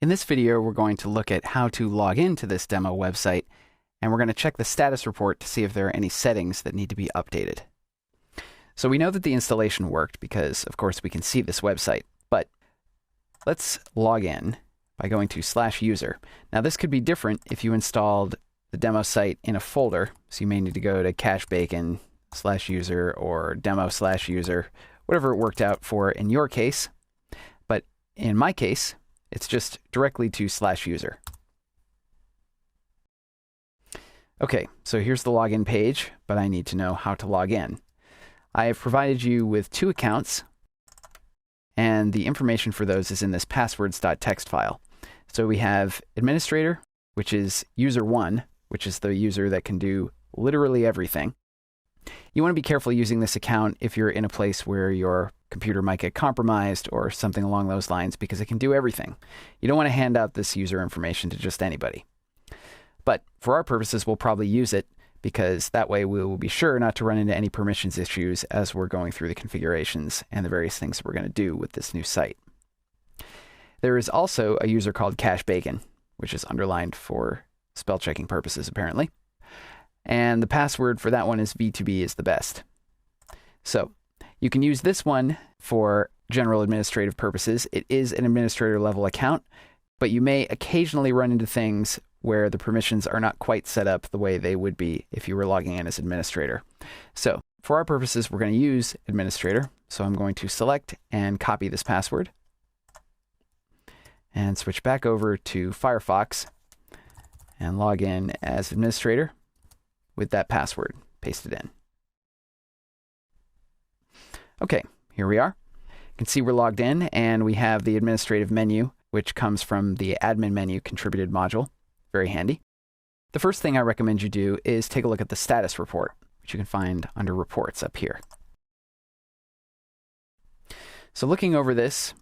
In this video, we're going to look at how to log into this demo website, and we're going to check the status report to see if there are any settings that need to be updated. So we know that the installation worked because, of course, we can see this website, but let's log in by going to /user. Now, this could be different if you installed the demo site in a folder, so you may need to go to cachebacon/user or demo/user, whatever it worked out for in your case. But in my case, it's just directly to /user. Okay, so here's the login page, but I need to know how to log in. I have provided you with 2 accounts, and the information for those is in this passwords.txt file. So we have administrator, which is user 1, which is the user that can do literally everything. You want to be careful using this account if you're in a place where your computer might get compromised or something along those lines, because it can do everything. You don't want to hand out this user information to just anybody. But for our purposes, we'll probably use it because that way we will be sure not to run into any permissions issues as we're going through the configurations and the various things that we're going to do with this new site. There is also a user called cachebacon, which is underlined for spell checking purposes apparently. And the password for that one is V2B is the best. So you can use this one for general administrative purposes. It is an administrator level account, but you may occasionally run into things where the permissions are not quite set up the way they would be if you were logging in as administrator. So for our purposes, we're going to use administrator. So I'm going to select and copy this password and switch back over to Firefox and log in as administrator with that password pasted in. Okay, here we are. You can see we're logged in and we have the administrative menu, which comes from the admin menu contributed module. Very handy. The first thing I recommend you do is take a look at the status report, which you can find under reports up here. So looking over this,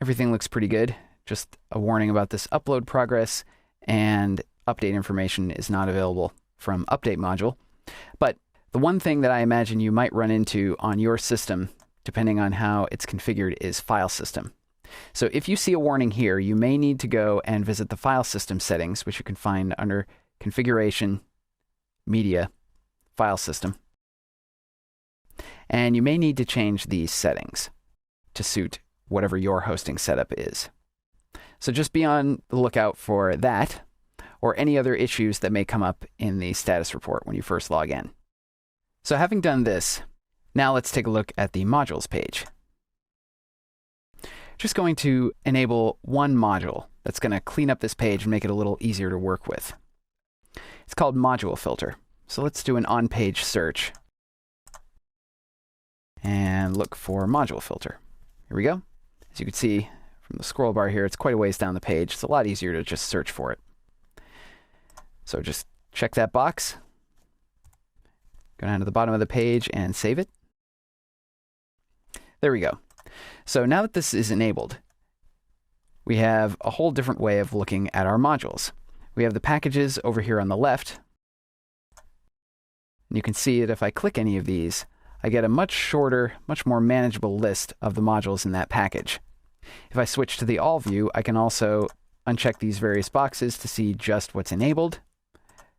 everything looks pretty good. Just a warning about this upload progress and update information is not available from update module. But the one thing that I imagine you might run into on your system, depending on how it's configured, is file system. So if you see a warning here, you may need to go and visit the file system settings, which you can find under Configuration, Media, File System. And you may need to change these settings to suit whatever your hosting setup is. So just be on the lookout for that or any other issues that may come up in the status report when you first log in. So having done this, now let's take a look at the modules page. Just going to enable one module that's going to clean up this page and make it a little easier to work with. It's called Module Filter. So let's do an on-page search and look for Module Filter. Here we go. As you can see from the scroll bar here, it's quite a ways down the page. It's a lot easier to just search for it. So just check that box. Go down to the bottom of the page and save it. There we go. So now that this is enabled, we have a whole different way of looking at our modules. We have the packages over here on the left. And you can see that if I click any of these, I get a much shorter, much more manageable list of the modules in that package. If I switch to the All view, I can also uncheck these various boxes to see just what's enabled,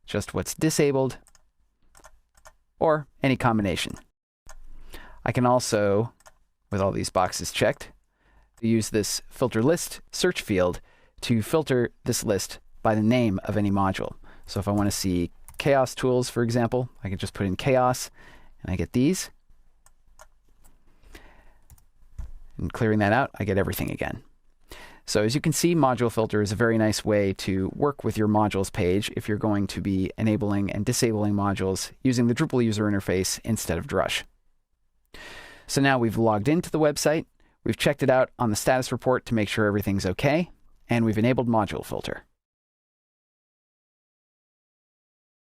just what's disabled, or any combination. I can also, with all these boxes checked, use this filter list search field to filter this list by the name of any module. So if I want to see chaos tools, for example, I can just put in chaos and I get these. And clearing that out, I get everything again. So as you can see, Module Filter is a very nice way to work with your modules page if you're going to be enabling and disabling modules using the Drupal user interface instead of Drush. So now we've logged into the website, we've checked it out on the status report to make sure everything's okay, and we've enabled Module Filter.